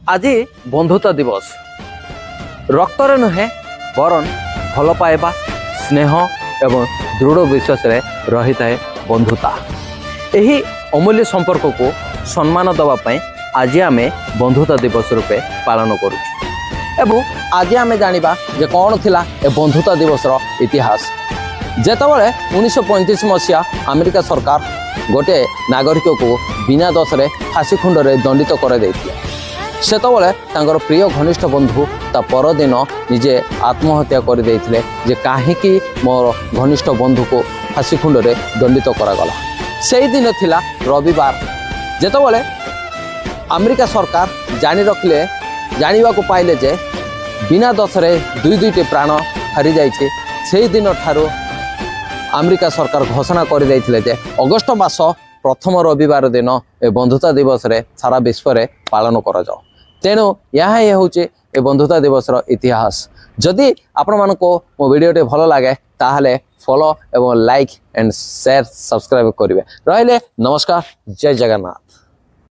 आज बंधुता दिवस रक्तर नुहे बरन भल पाइबा स्नेह एवं दृढ़ विश्वास रही है बंधुता। यही अमूल्य संपर्क को सम्मान देवाई आज आम बंधुता दिवस रूपे पालन करूँ। आज आम जाना जे कौन थिला ए बंधुता दिवस इतिहास। जेतबले 1935 मसीहा अमेरिका सरकार गोटे नागरिक को बिना दोष रे फांसी खुंड रे दंडित कर देथिले। सेतबले तांकर प्रिय घनिष्ठ बंधु ता परदिन निजे आत्महत्या कर देथिले जे काहेकि मोर घनिष्ठ बंधु को फांसी खुंड रे दंडित करागला। सेही दिन थिला रविवार। जेतबले अमेरिका सरकार जानी रखले जानिबा को पाइले जे बिना दोष रे दुईटी प्राण हारी जाइछे। सेही दिन ठारू अमेरिका सरकार घोषणा कर देथिले जे अगस्त मास प्रथम रविवार दिन ए बंधुता दिवस रे सारा विश्व रे पालन करा जाओ। तेणु यहाँ ये हूँ ए बंधुता दिवस इतिहास। जदि आपण मानको मो वीडियोटे भल लगे ताहले फॉलो एवं लाइक एंड शेयर सब्सक्राइब करेंगे। रहिले नमस्कार, जय जगन्नाथ।